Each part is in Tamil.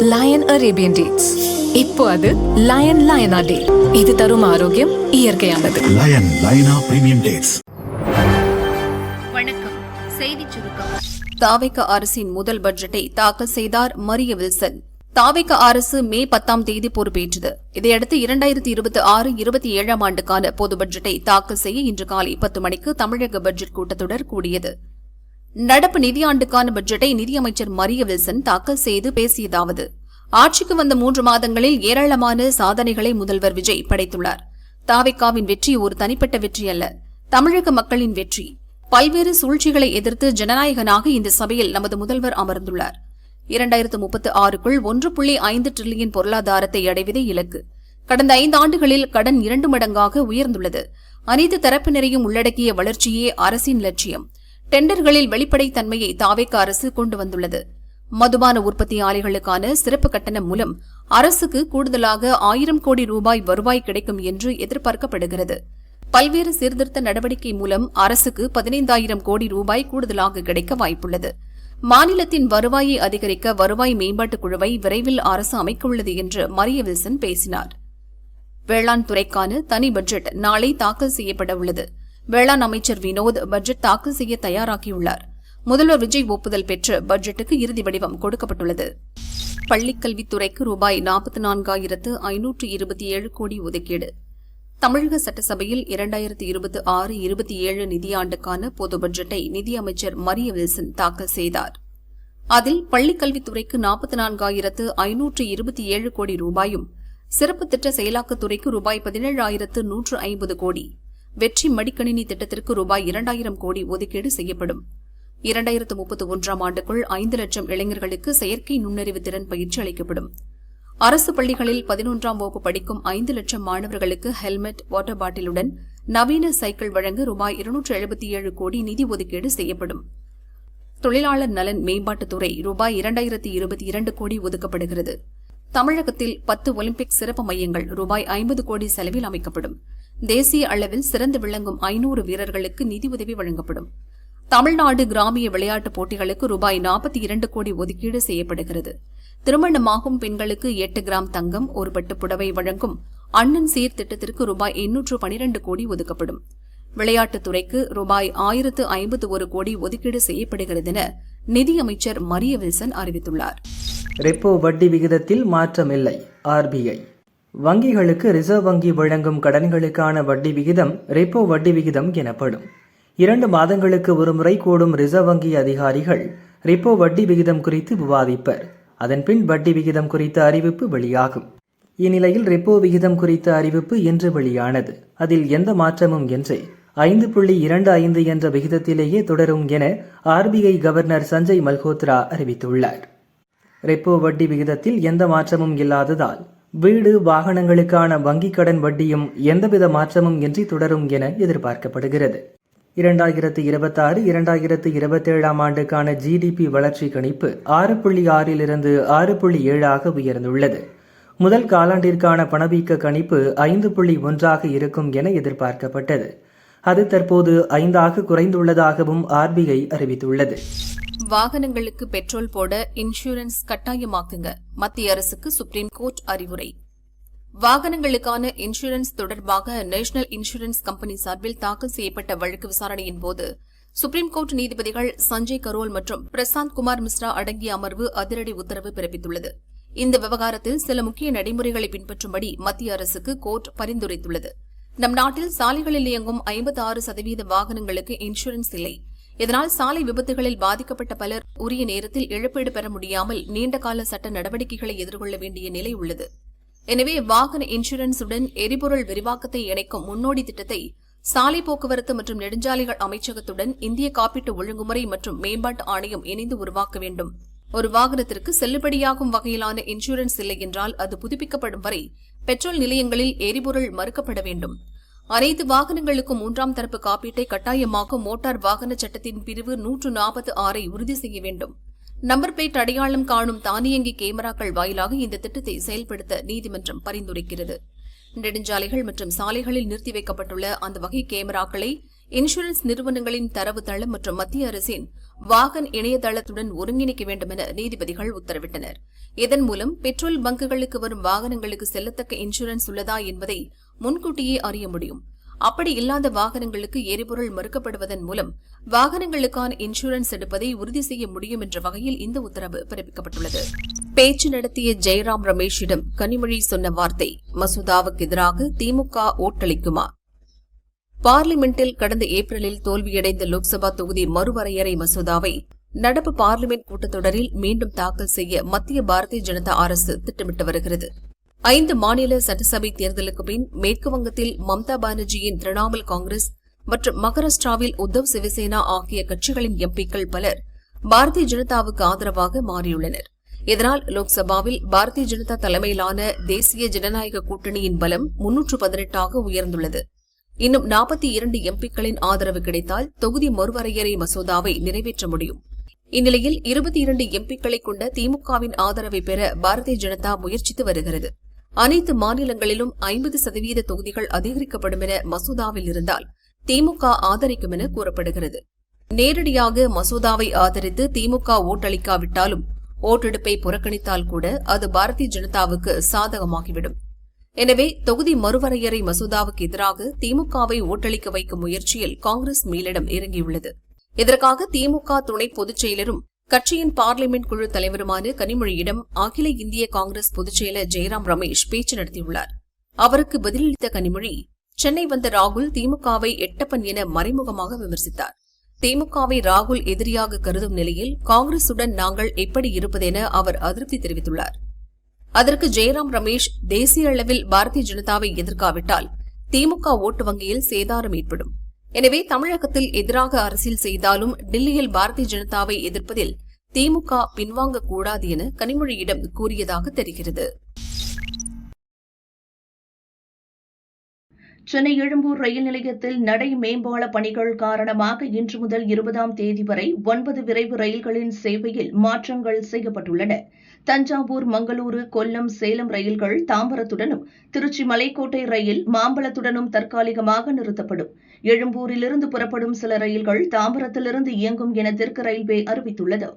Line Arabian dates. இப்போ அது லயன் லயனா டே. இது தரும் ஆரோக்கியம் இயற்கையானது. லயனா பிரீமியம் டேட்ஸ். வணக்கம். செய்திச் சுருக்கம். தாவேக அரசின் முதல் பட்ஜெட்டை தாக்கல் செய்தார் மரிய வில்சன். தாவேக அரசு மே 10 பொறுப்பேற்றது. இதையடுத்து 2026-27 ஆண்டுக்கான பொது பட்ஜெட்டை தாக்கல் செய்ய இன்று காலை 10 மணிக்கு தமிழக பட்ஜெட் கூட்டத்தொடர் கூடியது. நடப்பு நிதியாண்டுக்கான பட்ஜெட்டை நிதியமைச்சர் மரிய வில்சன் தாக்கல் செய்து பேசியதாவது: ஆட்சிக்கு வந்த 3 மாதங்களில் ஏராளமான சாதனைகளை முதல்வர் விஜய் படைத்துள்ளார். தாவேகாவின் வெற்றி ஒரு தனிப்பட்ட வெற்றி அல்ல, தமிழக மக்களின் வெற்றி. பல்வேறு சூழ்ச்சிகளை எதிர்த்து ஜனநாயகனாக இந்த சபையில் நமது முதல்வர் அமர்ந்துள்ளார். 2036க்குள் 1.5 டிரில்லியன் பொருளாதாரத்தை அடைவதே இலக்கு. கடந்த 5 ஆண்டுகளில் கடன் 2 மடங்காக உயர்ந்துள்ளது. அனைத்து தரப்பினரையும் உள்ளடக்கிய வளர்ச்சியே அரசின் லட்சியம். டெண்டர்களில் வெளிப்படைத்தன்மையை தாவேக அரசு கொண்டு வந்துள்ளது. மதுபான உற்பத்தி ஆலைகளுக்கான சிறப்பு கட்டணம் மூலம் அரசுக்கு கூடுதலாக 1000 கோடி ரூபாய் வருவாய் கிடைக்கும் என்று எதிர்பார்க்கப்படுகிறது. பல்வேறு சீர்திருத்த நடவடிக்கை மூலம் அரசுக்கு 15,000 கோடி ரூபாய் கூடுதலாக கிடைக்க வாய்ப்புள்ளது. மாநிலத்தின் வருவாயை அதிகரிக்க வருவாய் மேம்பாட்டுக் குழுவை விரைவில் அரசு அமைக்கவுள்ளது என்று மரிய வில்சன் பேசினார். வேளாண் துறைக்கான தனி பட்ஜெட் நாளை தாக்கல் செய்யப்பட உள்ளது. வேளாண் அமைச்சர் வினோத் பட்ஜெட் தாக்கல் செய்ய தயாராகியுள்ளார். முதல்வர் விஜய் ஒப்புதல் பெற்று பட்ஜெட்டுக்கு இறுதி வடிவம் கொடுக்கப்பட்டுள்ளது. பள்ளிக்கல்வித்துறைக்கு ரூபாய் 44,527 கோடி ஒதுக்கீடு. தமிழக சட்டசபையில் 2026-27 நிதியாண்டுக்கான பொது பட்ஜெட்டை நிதியமைச்சர் மரிய வில்சன் தாக்கல் செய்தார். அதில் பள்ளிக்கல்வித்துறைக்கு 44,527 கோடி ரூபாயும், சிறப்பு திட்ட செயலாக்கத்துறைக்கு ரூபாய் 17,150 கோடி, வெற்றி மடிக்கணினி திட்டத்திற்கு ரூபாய் 2,000 கோடி ஒதுக்கீடு செய்யப்படும். 2031ஆம் ஆண்டுக்குள் 5 லட்சம் இளைஞர்களுக்கு செயற்கை நுண்ணறிவு திறன் பயிற்சி அளிக்கப்படும். அரசு பள்ளிகளில் 11ஆம் வகுப்பு படிக்கும் 5 லட்சம் மாணவர்களுக்கு ஹெல்மெட், வாட்டர் பாட்டிலுடன் நவீன சைக்கிள் வழங்க ரூபாய் 277 கோடி நிதி ஒதுக்கீடு செய்யப்படும். தொழிலாளர் நலன் மேம்பாட்டுத்துறை ரூபாய் 2,022 கோடி ஒதுக்கப்படுகிறது. தமிழகத்தில் 10 ஒலிம்பிக் சிறப்பு மையங்கள் ரூபாய் 50 கோடி செலவில் அமைக்கப்படும். தேசிய அளவில் சிறந்து விளங்கும் 500 வீரர்களுக்கு நிதியுதவி வழங்கப்படும். தமிழ்நாடு கிராமிய விளையாட்டுப் போட்டிகளுக்கு ரூபாய் 42 கோடி ஒதுக்கீடு செய்யப்படுகிறது. திருமணமாகும் பெண்களுக்கு 8 கிராம் தங்கம், ஒரு பட்டுப் புடவை வழங்கும் அண்ணன் சீர் திட்டத்திற்கு ரூபாய் 812 கோடி ஒதுக்கப்படும். விளையாட்டுத் துறைக்கு ரூபாய் 1,051 கோடி ஒதுக்கீடு செய்யப்படுகிறது என நிதியமைச்சர் மரிய வில்சன் அறிவித்துள்ளார். ரெப்போ வட்டி விகிதத்தில் மாற்றமில்லை. ஆர்பிஐ வங்கிகளுக்கு ரிசர்வ் வங்கி வழங்கும் கடன்களுக்கான வட்டி விகிதம் ரெப்போ வட்டி விகிதம் எனப்படும். 2 மாதங்களுக்கு ஒருமுறை கூடும் ரிசர்வ் வங்கி அதிகாரிகள் ரெப்போ வட்டி விகிதம் குறித்து விவாதிப்பர். அதன்பின் வட்டி விகிதம் குறித்த அறிவிப்பு வெளியாகும். இந்நிலையில் ரெப்போ விகிதம் குறித்த அறிவிப்பு இன்று வெளியானது. அதில் எந்த மாற்றமும் இன்றி 5.25 என்ற விகிதத்திலேயே தொடரும் என ஆர்பிஐ கவர்னர் சஞ்சய் மல்ஹோத்ரா அறிவித்துள்ளார். ரெப்போ வட்டி விகிதத்தில் எந்த மாற்றமும் இல்லாததால் வீடு, வாகனங்களுக்கான வங்கிக் கடன் வட்டியும் எந்தவித மாற்றமும் இன்றி தொடரும் என எதிர்பார்க்கப்படுகிறது. 2026-2027 ஆண்டுக்கான ஜிடிபி வளர்ச்சி கணிப்பு 6.6 6.7 உயர்ந்துள்ளது. முதல் காலாண்டிற்கான பணவீக்க கணிப்பு 5.1 இருக்கும் என எதிர்பார்க்கப்பட்டது. அது தற்போது 5 குறைந்துள்ளதாகவும் ஆர்பிஐ அறிவித்துள்ளது. வாகனங்களுக்கு பெட்ரோல் போட இன்சூரன்ஸ் கட்டாயமாக்குங்க. மத்திய அரசுக்கு சுப்ரீம் கோர்ட் அறிவுரை. வாகனங்களுக்கான இன்சூரன்ஸ் தொடர்பாக நேஷனல் இன்சூரன்ஸ் கம்பெனி சார்பில் தாக்கல் செய்யப்பட்ட வழக்கு விசாரணையின் போது சுப்ரீம் கோர்ட் நீதிபதிகள் சஞ்சய் கரோல் மற்றும் பிரசாந்த் குமார் மிஸ்ரா அடங்கிய அமர்வு அதிரடி உத்தரவு பிறப்பித்துள்ளது. இந்த விவகாரத்தில் சில முக்கிய நடைமுறைகளை பின்பற்றும்படி மத்திய அரசுக்கு கோர்ட் பரிந்துரைத்துள்ளது. நம் நாட்டில் சாலைகளில் இயங்கும் 56% வாகனங்களுக்கு இன்சூரன்ஸ் இல்லை. இதனால் சாலை விபத்துகளில் பாதிக்கப்பட்ட பலர் உரிய நேரத்தில் இழப்பீடு பெற முடியாமல் நீண்டகால சட்ட நடவடிக்கைகளை எதிர்கொள்ள வேண்டிய நிலை உள்ளது. எனவே வாகன இன்சூரன்ஸுடன் எரிபொருள் விரிவாக்கத்தை இணைக்கும் முன்னோடி திட்டத்தை சாலை போக்குவரத்து மற்றும் நெடுஞ்சாலைகள் அமைச்சகத்துடன் இந்திய காப்பீட்டு ஒழுங்குமுறை மற்றும் மேம்பாட்டு ஆணையம் இணைந்து உருவாக்க வேண்டும். ஒரு வாகனத்திற்கு செல்லுபடியாகும் வகையிலான இன்சூரன்ஸ் இல்லை என்றால் அது புதுப்பிக்கப்படும் வரை பெட்ரோல் நிலையங்களில் எரிபொருள் மறுக்கப்பட வேண்டும். அனைத்து வாகனங்களுக்கும் 3ஆம் தரப்பு காப்பீட்டை கட்டாயமாக்கும் மோட்டார் வாகன சட்டத்தின் பிரிவு 146 உறுதி செய்ய வேண்டும். நம்பர் பிளேட் அடையாளம் காணும் தானியங்கி கேமராக்கள் வாயிலாக இந்த திட்டத்தை செயல்படுத்த நீதிமன்றம் பரிந்துரைக்கிறது. நெடுஞ்சாலைகள் மற்றும் சாலைகளில் நிறுத்தி வைக்கப்பட்டுள்ள அந்த வகை கேமராக்களை இன்சூரன்ஸ் நிறுவனங்களின் தரவுத்தளம் மற்றும் மத்திய அரசின் வாகன் இணையதளத்துடன் ஒருங்கிணைக்க வேண்டும் என நீதிபதிகள் உத்தரவிட்டனர். இதன் மூலம் பெட்ரோல் பங்குகளுக்கு வரும் வாகனங்களுக்கு செல்லத்தக்க இன்சூரன்ஸ் உள்ளதா என்பதை முன்கூட்டியே அறிய முடியும். அப்படி இல்லாத வாகனங்களுக்கு எரிபொருள் மறுக்கப்படுவதன் மூலம் வாகனங்களுக்கான இன்சூரன்ஸ் எடுப்பதை உறுதி செய்ய முடியும் என்ற வகையில் இந்த உத்தரவு பிறப்பிக்கப்பட்டுள்ளது. பேச்சு நடத்திய ஜெயராம் ரமேஷிடம் கனிமொழி சொன்ன வார்த்தை: மசோதாவுக்கு எதிராக திமுக ஓட்டளிக்குமா? பார்லிமெண்டில் கடந்த ஏப்ரலில் தோல்வியடைந்த லோக்சபா தொகுதி மறுவரையறை மசோதாவை நடப்பு பார்லிமெண்ட் கூட்டத்தொடரில் மீண்டும் தாக்கல் செய்ய மத்திய பாரதிய ஜனதா அரசு திட்டமிட்டு வருகிறது. 5 மாநில சட்டசபை தேர்தலுக்கு பின் மேற்குவங்கத்தில் மம்தா பானர்ஜியின் திரிணாமுல் காங்கிரஸ் மற்றும் மகாராஷ்டிராவில் உத்தவ் சிவசேனா ஆகிய கட்சிகளின் எம்பிக்கள் பலர் பாரதிய ஜனதாவுக்கு ஆதரவாக மாறியுள்ளனர். இதனால் லோக்சபாவில் பாரதிய ஜனதா தலைமையிலான தேசிய ஜனநாயக கூட்டணியின் பலம் 318 உயர்ந்துள்ளது. இன்னும் 42 எம்பிக்களின் ஆதரவு கிடைத்தால் தொகுதி மறுவரையறை மசோதாவை நிறைவேற்ற முடியும். இந்நிலையில் 22 எம்பிக்களை கொண்ட திமுகவின் ஆதரவை பெற பாரதிய ஜனதா முயற்சித்து வருகிறது. அனைத்து மாநிலங்களிலும் 50% தொகுதிகள் அதிகரிக்கப்படும் என மசோதாவில் இருந்தால் திமுக ஆதரிக்கும் என கூறப்படுகிறது. நேரடியாக மசோதாவை ஆதரித்து திமுக ஓட்டளிக்காவிட்டாலும் ஓட்டெடுப்பை புறக்கணித்தால் கூட அது பாரதிய ஜனதாவுக்கு சாதகமாகிவிடும். எனவே தொகுதி மறுவரையறை மசோதாவுக்கு எதிராக திமுகவை ஓட்டளிக்க வைக்கும் முயற்சியில் காங்கிரஸ் மேலிடம் இறங்கியுள்ளது. இதற்காக திமுக துணை பொதுச் செயலரும் கட்சியின் பார்லிமெண்ட் குழு தலைவருமான கனிமொழியிடம் அகில இந்திய காங்கிரஸ் பொதுச் செயலர் ஜெயராம் ரமேஷ் பேச்சு நடத்தியுள்ளார். அவருக்கு பதிலளித்த கனிமொழி, சென்னை வந்த ராகுல் திமுகவை எட்டப்பன் என மறைமுகமாக விமர்சித்தார். திமுகவை ராகுல் எதிரியாக கருதும் நிலையில் காங்கிரசுடன் நாங்கள் எப்படி இருப்பதென அவர் அதிருப்தி தெரிவித்துள்ளார். அதற்கு ஜெயராம் ரமேஷ், தேசிய அளவில் பாரதிய ஜனதாவை எதிர்க்காவிட்டால் திமுக ஓட்டு வங்கியில் சேதாரம் ஏற்படும். எனவே தமிழகத்தில் எதிராக அரசியல் செய்தாலும் டில்லியில் பாரதிய ஜனதாவை எதிர்ப்பதில் திமுக பின்வாங்கக்கூடாது என கனிமொழியிடம் கூறியதாக தெரிகிறது. சென்னை எழும்பூர் ரயில் நிலையத்தில் நடை மேம்பால பணிகள் காரணமாக இன்று முதல் 20ஆம் தேதி வரை 9 விரைவு ரயில்களின் சேவையில் மாற்றங்கள் செய்யப்பட்டுள்ளன. தஞ்சாவூர், மங்களூரு, கொல்லம், சேலம் ரயில்கள் தாம்பரத்துடனும், திருச்சி மலைக்கோட்டை ரயில் மாம்பலத்துடனும் தற்காலிகமாக நிறுத்தப்படும். எழும்பூரிலிருந்து புறப்படும் சில ரயில்கள் தாம்பரத்திலிருந்து இயங்கும் என தெற்கு ரயில்வே அறிவித்துள்ளது.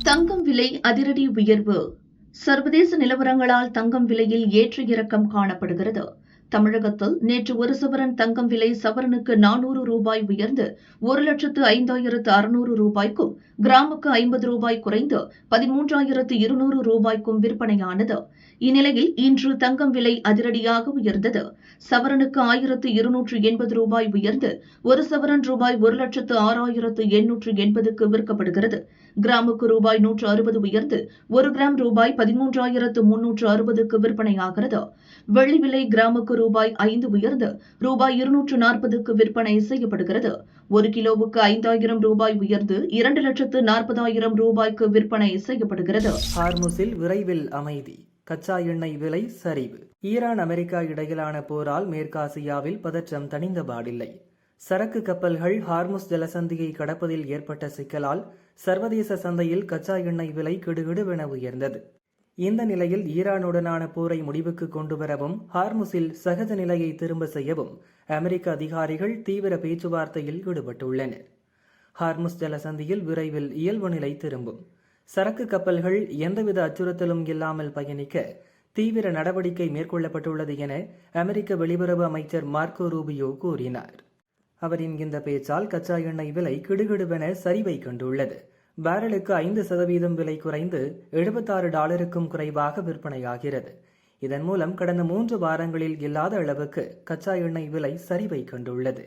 தங்கம் விலை அதிரடி உயர்வு. சர்வதேச நிலவரங்களால் தங்கம் விலையில் ஏற்ற இறக்கம் காணப்படுகிறது. தமிழகத்தில் நேற்று ஒரு சவரன் தங்கம் விலை சவரனுக்கு 400 ரூபாய் உயர்ந்து 1,05,600 ரூபாய்க்கும், கிராமுக்கு 50 ரூபாய் குறைந்து 13,200 ரூபாய்க்கும் விற்பனையானது. இந்நிலையில் இன்று தங்கம் விலை அதிரடியாக உயர்ந்தது. சவரனுக்கு 1,280 ரூபாய் உயர்ந்து ஒரு சவரன் ரூபாய் 1,06,880க்கு விற்கப்படுகிறது. கிராமுக்கு ரூபாய் 160 உயர்ந்து 1 கிராம் ரூபாய் 13,360க்கு விற்பனையாகிறது. வெள்ளி விலை கிராமுக்கு ரூபாய் 5 உயர்ந்து ரூபாய் 240க்கு விற்பனை செய்யப்படுகிறது. 1 கிலோவுக்கு 5,000 ரூபாய் உயர்ந்து 2,40,000 ரூபாய்க்கு விற்பனை செய்யப்படுகிறது. ஹார்முஸில் விரைவில் அமைதி. கச்சா எண்ணெய் விலை சரிவு. ஈரான் அமெரிக்கா இடையிலான போரால் மேற்காசியாவில் பதற்றம் தணிந்தபாடில்லை. சரக்கு கப்பல்கள் ஹார்முஸ் ஜலசந்தியை கடப்பதில் ஏற்பட்ட சிக்கலால் சர்வதேச சந்தையில் கச்சா எண்ணெய் விலை கிடுகிடுவென உயர்ந்தது. இந்த நிலையில் ஈரானுடனான போரை முடிவுக்கு கொண்டுவரவும் ஹார்முஸில் சகஜ நிலையை திரும்ப செய்யவும் அமெரிக்க அதிகாரிகள் தீவிர பேச்சுவார்த்தையில் ஈடுபட்டுள்ளனர். ஹார்முஸ் ஜலசந்தியில் விரைவில் இயல்பு நிலை திரும்பும். சரக்கு கப்பல்கள் எந்தவித அச்சுறுத்தலும் இல்லாமல் பயணிக்க தீவிர நடவடிக்கை மேற்கொள்ளப்பட்டுள்ளது என அமெரிக்க வெளியுறவு அமைச்சர் மார்க்கோ ரூபியோ கூறினார். அவரின் இந்த பேச்சால் கச்சா எண்ணெய் விலை கிடுகிடுவென சரிவை கண்டுள்ளது. பேரலுக்கு 5% விலை குறைந்து $76 குறைவாக விற்பனையாகிறது. இதன் மூலம் கடந்த 3 வாரங்களில் இல்லாத அளவுக்கு கச்சா எண்ணெய் விலை சரிவை கண்டுள்ளது.